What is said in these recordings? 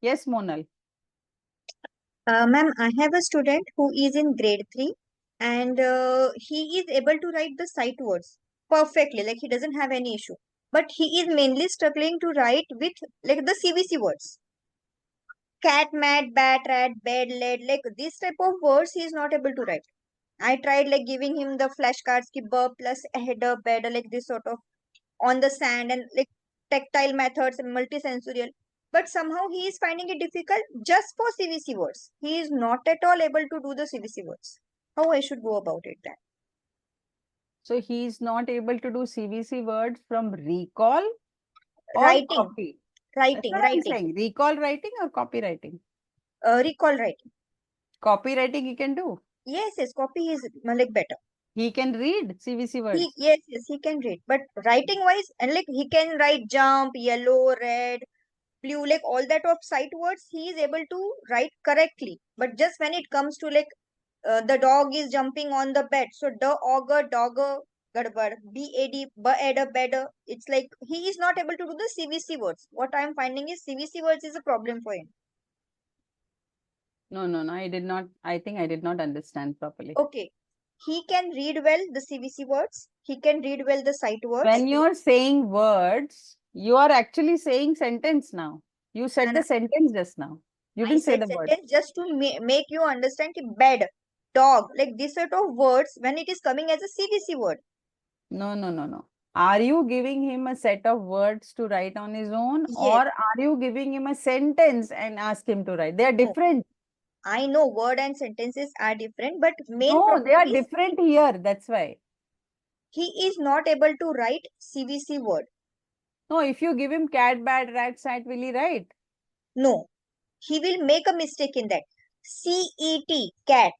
Yes, Monal. Ma'am, I have a student who is in grade 3 and he is able to write the sight words perfectly, like he doesn't have any issue. But he is mainly struggling to write with like the CVC words. Cat, mat, bat, rat, bed, lead, like this type of words he is not able to write. I tried like giving him the flashcards ki burp plus header, bed, like this sort of on the sand and like tactile methods and multisensorial. But somehow he is finding it difficult just for CVC words. He is not at all able to do the CVC words. How I should go about it then? So he is not able to do CVC words from recall or Writing, copy. That's writing, what I'm writing, saying. Recall writing or copywriting? recall writing. Copywriting he can do. Yes, yes, copy is like better. He can read CVC He words. yes, yes, he can read. But writing wise, and like he can write jump, yellow, red, blue, like all that of sight words, he is able to write correctly. But just when it comes to like the dog is jumping on the bed. So the auger, dogger, gadbad, bad, bad, better. It's like he is not able to do the CVC words. What I am finding is CVC words is a problem for him. No, no, no. I did not. I think I did not understand properly. Okay, he can read well the CVC words. He can read well the sight words. When you're saying words, you are actually saying sentence now. You said And the sentence just now. You I didn't say said the word. sentence just to make you understand ki bed, dog, like this sort of words when it is coming as a CVC word. No, no, no, no. Are you giving him a set of words to write on his own, or Yes, are you giving him a sentence and ask him to write? They are no. different. I know word and sentences are different, but main No, they problem are is different here. That's why. he is not able to write CVC word. No, if you give him cat, bat, rat, sat, will he write? No, he will make a mistake in that. CET, cat.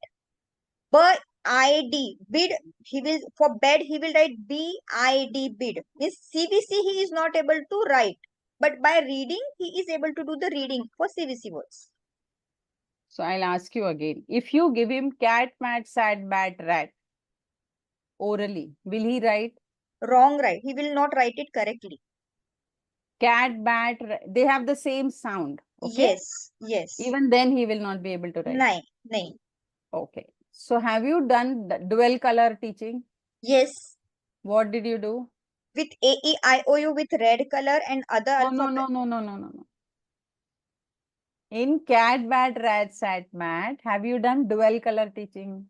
BID, bid. He will, for bed, he will write BID, bid. Means CVC he is not able to write. But by reading, he is able to do the reading for CVC words. So I'll ask you again. If you give him cat, mat, sat, bat, rat orally, will he write? Wrong, right? He will not write it correctly. Cat, bat, they have the same sound. Okay. Yes, yes. Even then he will not be able to write. Nine, nine. Okay. So have you done the dual color teaching? Yes. What did you do? With AEIOU with red color and other No, no, alphabet. no, no, no, no, no, no. In cat, bat, rat, sat, mat, have you done dual color teaching?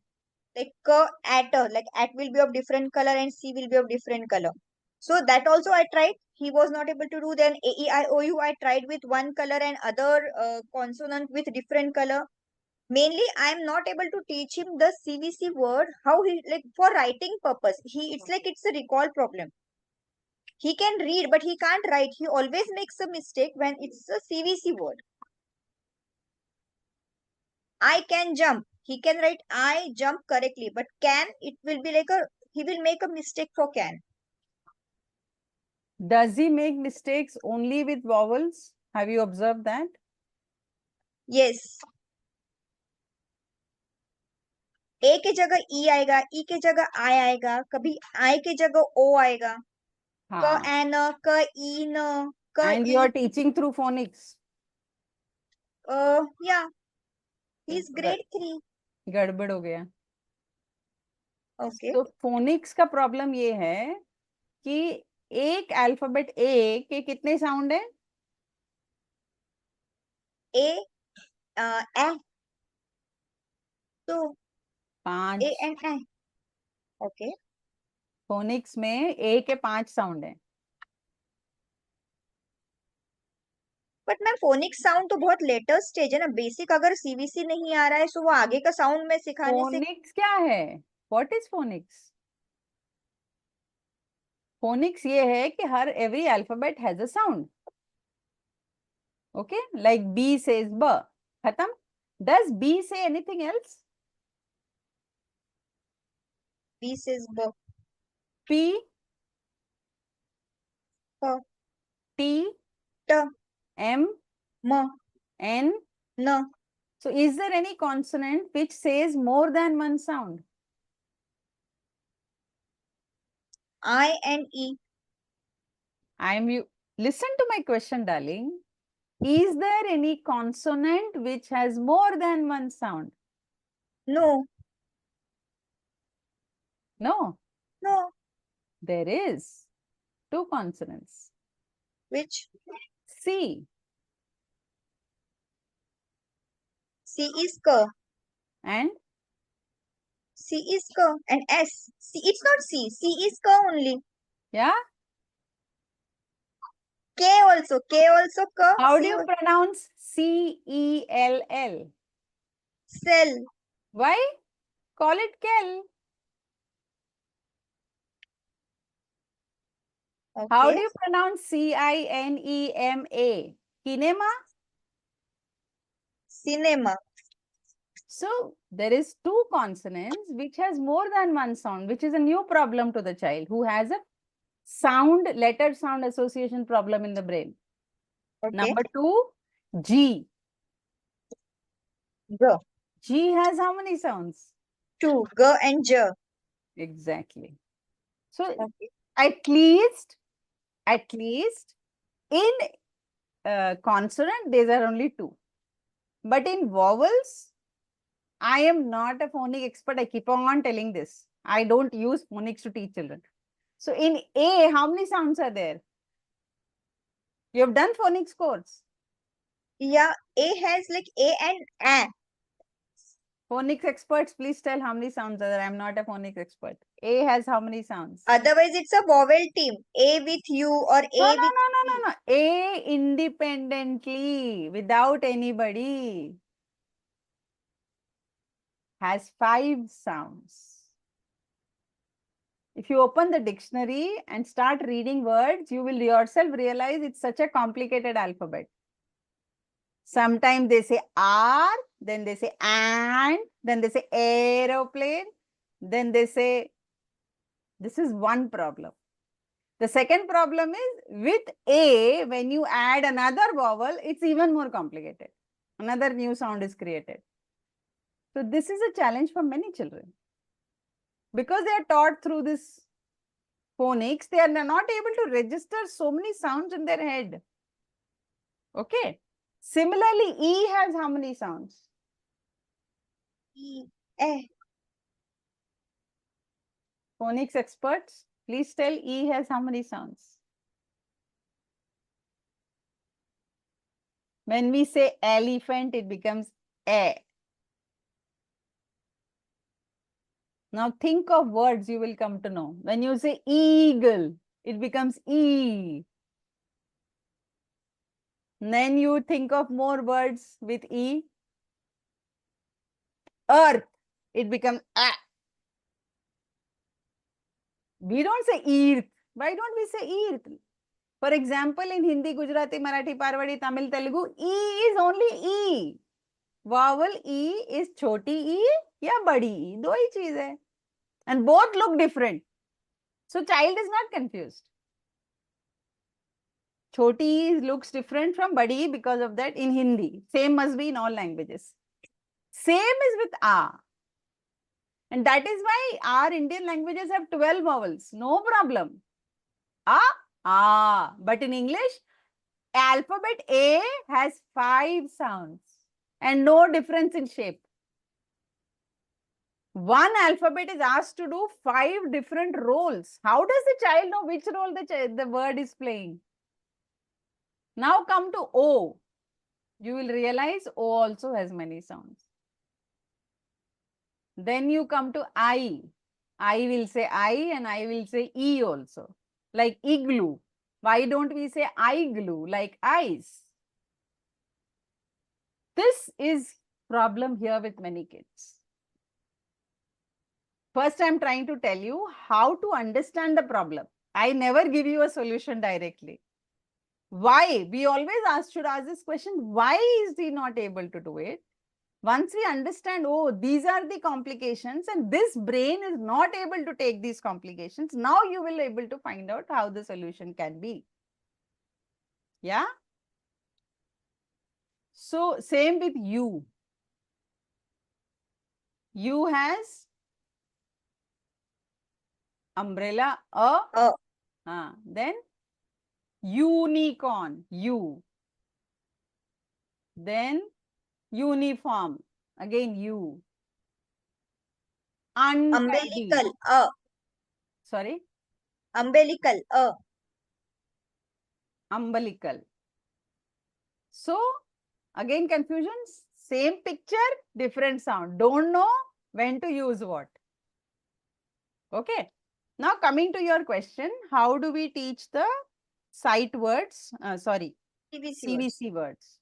Like like at will be of different color and C will be of different color. So that also I tried. He was not able to do. Then AEIOU I tried with one color and other consonant with different color. Mainly I am not able to teach him the CVC word how he like for writing purpose. He it's like it's a recall problem. He can read but he can't write. He always makes a mistake when it's a CVC word. I can jump. He can write I jump correctly, but can it will be like a he will make a mistake for can. Does he make mistakes only with vowels? Have you observed that? Yes. ए के जगह ई आएगा, ई के जगह आई आएगा, कभी आई के जगह ओ आएगा, क हाँ. एन क ई न क And you E are teaching through phonics. या ही इज ग्रेड 3. गड़बड़ हो गया. ओके. तो फोनिक्स का प्रॉब्लम ये है कि एक अल्फाबेट ए के कितने साउंड है? ए ए तो ए 5. And A. ओके. फोनिक्स में ए के 5 साउंड है. बट मैम फोनिक्स साउंड तो बहुत लेटेस्ट स्टेज है ना. बेसिक अगर सीवीसी नहीं आ रहा है तो वो आगे का साउंड में सिखाने से. फोनिक्स क्या है? What is phoenix? फोनिक्स ये है कि हर every alphabet has a sound. Okay, like B says ब. खत्म. Does B say anything else? B says ब, पी, प, टी, ट, एम, म, एन. न. So is there any consonant which says more than one sound? I and E. I am you. Listen to my question, darling. Is there any consonant which has more than one sound? No. No, No. there is. Two consonants. Which? C C is K. and C is K. And S. C. It's not C. C is K only. yeah. K also. K also K. How do C. you pronounce C-E-L-L? Cell. Why? Call it Kel. How Okay. do you pronounce C-I-N-E-M-A? Kinema? Cinema. So there is two consonants which has more than one sound, which is a new problem to the child who has a letter sound association problem in the brain. Okay. Number two, G. G. G has how many sounds? 2. G and J. Exactly. So Okay. at least in consonant, there are only two. But in vowels, I am not a phonic expert. I keep on telling this. I don't use phonics to teach children. So in A, how many sounds are there? You have done phonics course. Yeah. A has like A and A. Phonics experts, please tell how many sounds are there. I'm not a phonics expert. A has how many sounds? Otherwise, it's a vowel team. A with U or A No, no, with no, no, E. no, no. A independently, without anybody, has 5 sounds. If you open the dictionary and start reading words, you will yourself realize it's such a complicated alphabet. Sometimes they say R, then they say and, then they say aeroplane, then they say, this is one problem. The second problem is with A, when you add another vowel, it's even more complicated. Another new sound is created. So this is a challenge for many children. Because they are taught through this phonics, they are not able to register so many sounds in their head. Okay. Similarly, E has how many sounds? E. A. Phonics experts, please tell E has how many sounds? When we say elephant, it becomes A. Now think of words you will come to know. When you say eagle, it becomes E. Then you think of more words with E. Earth, it becomes A. We don't say earth. Why don't we say earth? For example, in Hindi, Gujarati, Marathi, Parwadi, Tamil, Telugu, E is only E. Vowel E is choti E या बड़ी E. दो ही चीज है. And both look different. So child is not confused. Choti E looks different from badi E because of that in Hindi. Same must be in all languages. Same is with A. And that is why our Indian languages have 12 vowels. No problem. A. But in English, alphabet A has 5 sounds and no difference in shape. One alphabet is asked to do 5 different roles. How does the child know which role the word is playing? Now come to O. You will realize O also has many sounds. Then you come to I. I will say I and I will say E also. Like igloo. Why don't we say igloo like ice? This is problem here with many kids. First, I'm trying to tell you how to understand the problem. I never give you a solution directly. Why? We always should ask this question, why is he not able to do it? Once we understand, oh, these are the complications and this brain is not able to take these complications, now you will be able to find out how the solution can be. Yeah? So, same with U. U has umbrella, A. then unicorn, U. Then uniform. Again U. Untidy. Umbilical. Sorry. Umbilical. Umbilical. So again confusions. Same picture, different sound. Don't know when to use what. Okay. Now coming to your question, how do we teach the sight words? CVC words. CVC words.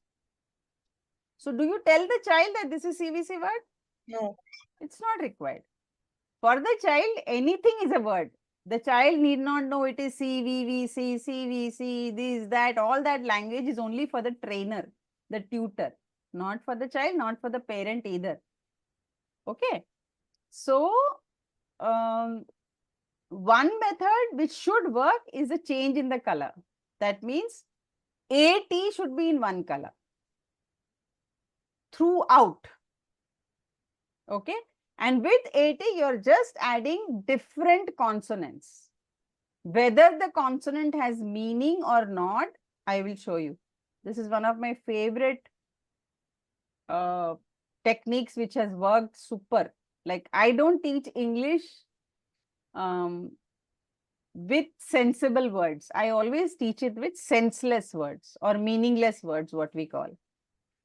So do you tell the child that this is CVC word? No. It's not required. For the child, anything is a word. The child need not know it is CVVC, CVC, this, that. All that language is only for the trainer, the tutor. Not for the child, not for the parent either. Okay. So, one method which should work is a change in the color. That means AT should be in one color throughout. Okay. And with AT, you're just adding different consonants. Whether the consonant has meaning or not, I will show you. This is one of my favorite techniques which has worked super. Like I don't teach English with sensible words. I always teach it with senseless words or meaningless words, what we call.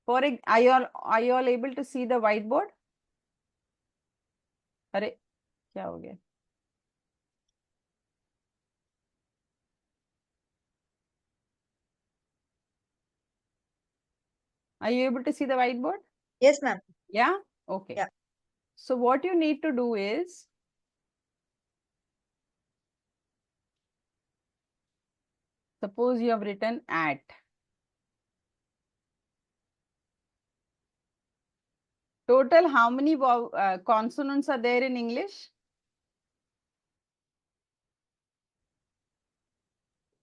Are you all able to see the whiteboard? अरे क्या हो गया? Are you able to see the whiteboard? Yes, ma'am. Yeah? Okay. Yeah. So what you need to do is, suppose you have written at. Total, how many consonants are there in English?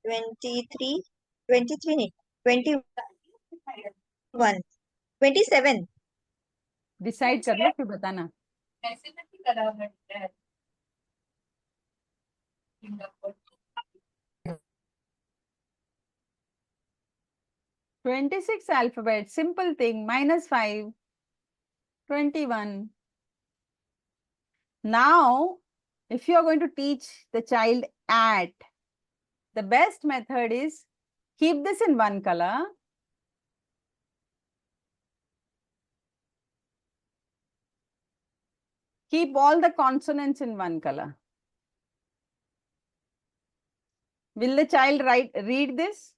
23. 23. 21. 27. Decide कर लो फिर बताना. 26 alphabet, simple thing, -5, 21. Now, if you are going to teach the child at, the best method is keep this in one color. Keep all the consonants in one color. Will the child read this?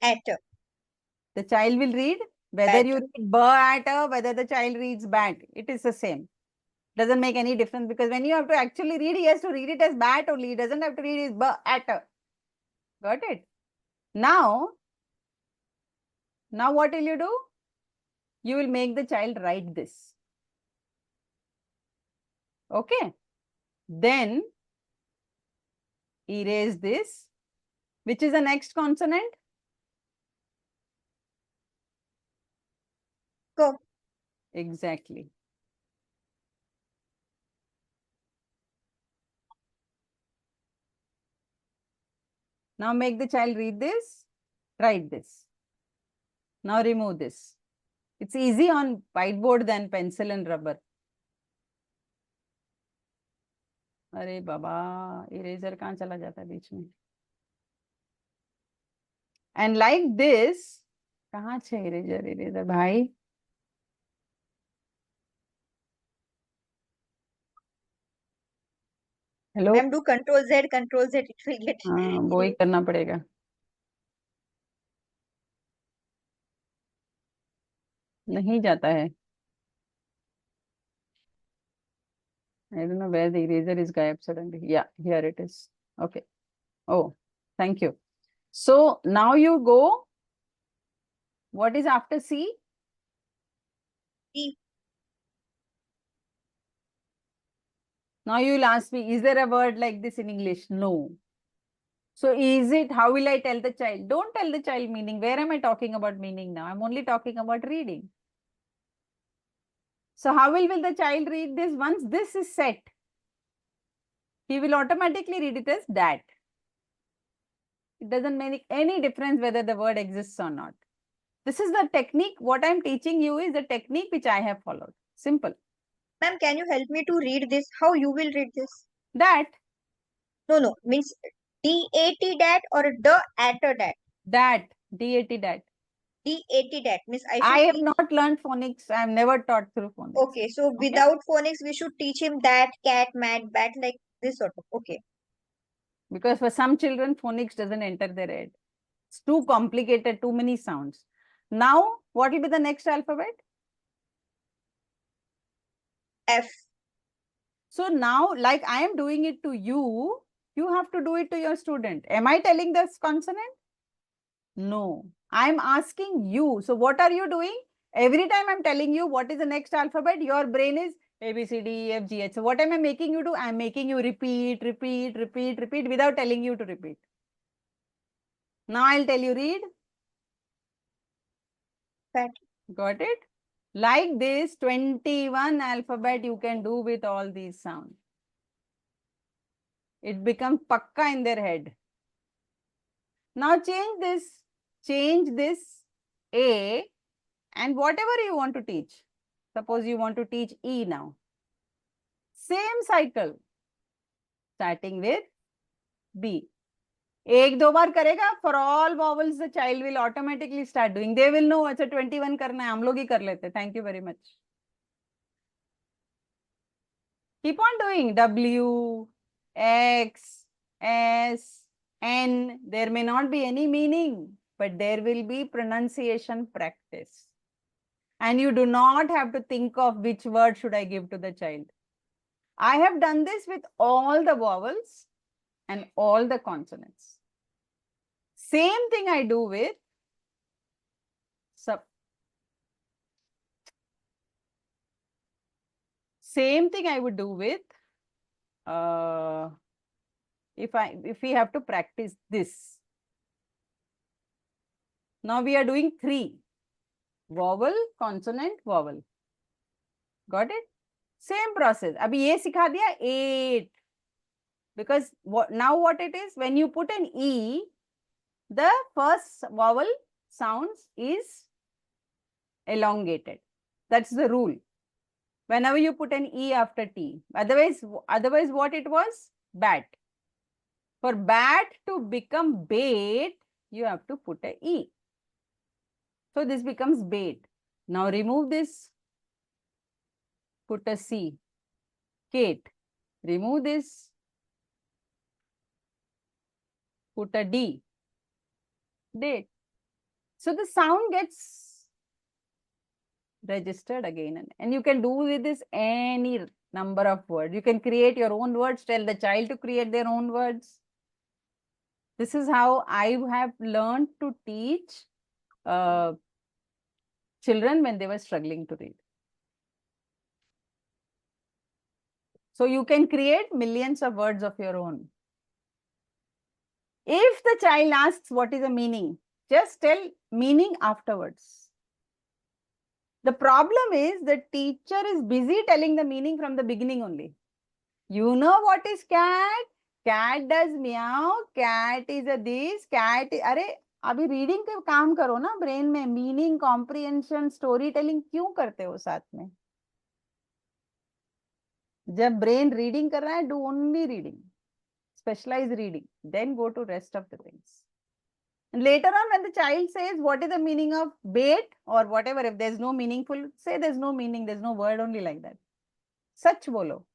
At. The child will read. Whether Bat. you read b at a, whether the child reads bat, it is the same. Doesn't make any difference because when you have to actually read, he has to read it as bat only. He doesn't have to read it b at a. Got it? Now what will you do? You will make the child write this. Okay. Then erase this. Which is the next consonant? Go. Exactly. Now make the child read this, write this. Now remove this. It's easy on whiteboard than pencil and rubber. अरे बाबा, eraser कहाँ चला जाता है बीच में? And like this, कहाँ छे eraser भाई? Hello. Ma'am, do Control Z, Control Z. It will get. हाँ, वो ही करना पड़ेगा. नहीं जाता है. I don't know where the eraser is gaib suddenly. Yeah, here it is. Okay. Oh, thank you. So now you go. What is after C? E. Now you will ask me, is there a word like this in English? No. So is it, how will I tell the child? Don't tell the child meaning. Where am I talking about meaning now? I'm only talking about reading. So how will the child read this? Once this is set, he will automatically read it as that. It doesn't make any difference whether the word exists or not. This is the technique. What I'm teaching you is the technique which I have followed. Simple. Ma'am, can you help me to read this? How you will read this? That, No, means D-A-T dat or the-at-a dat? that, DAT, that. D-A-T dat means I I should have teach. not learned phonics. I have never taught through phonics. Okay, so without phonics, we should teach him that, cat, mat, bat, like this sort of. Okay. Because for some children, phonics doesn't enter their head. It's too complicated, too many sounds. Now, what will be the next alphabet? F. So now, like I am doing it to you, you have to do it to your student. Am I telling this consonant? No. I am asking you. So what are you doing? Every time I'm telling you what is the next alphabet, your brain is A, B, C, D, E, F, G, H. So what am I making you do? I'm making you repeat, repeat, repeat, repeat without telling you to repeat. Now I'll tell you read. Fat. Got it? Like this, 21 alphabet you can do with all these sounds. It becomes pakka in their head. Now change this A and whatever you want to teach. Suppose you want to teach E now. Same cycle. Starting with B. एक दो बार करेगा, for all vowels the child will automatically start doing. They will know अच्छा 21 करना है, हम लोग ही कर लेते. Thank you very much. Keep on doing W, X, S, N. There may not be any meaning, but there will be pronunciation practice. And you do not have to think of which word should I give to the child. I have done this with all the vowels and all the consonants. Same thing I do with same thing I would do with if we have to practice this. Now we are doing 3. Vowel, consonant, vowel. Got it? Same process. Abhi ye sikha diya 8. Because now what it is, when you put an E, the first vowel sounds is elongated. That's the rule. Whenever you put an E after T. Otherwise what it was? Bat. For bat to become bait, you have to put a E. So this becomes bait. Now remove this. Put a C. Kate. Remove this. Put a D. Date. So the sound gets registered again. And you can do with this any number of words. You can create your own words. Tell the child to create their own words. This is how I have learned to teach children when they were struggling to read. So you can create millions of words of your own. If the child asks what is the meaning, just tell meaning afterwards. The problem is the teacher is busy telling the meaning from the beginning only. You know what is cat? Cat does meow. Cat is a this. Cat is... अरे अभी reading का काम करो ना brain में. Meaning, comprehension, story telling क्यों करते हो साथ में? जब ब्रेन रीडिंग कर रहा है, do only reading, specialized reading, then go to rest of the things. And later on, when the child says what is the meaning of bait or whatever, if there's no meaningful, say there's no meaning, there's no word only like that. Sach bolo.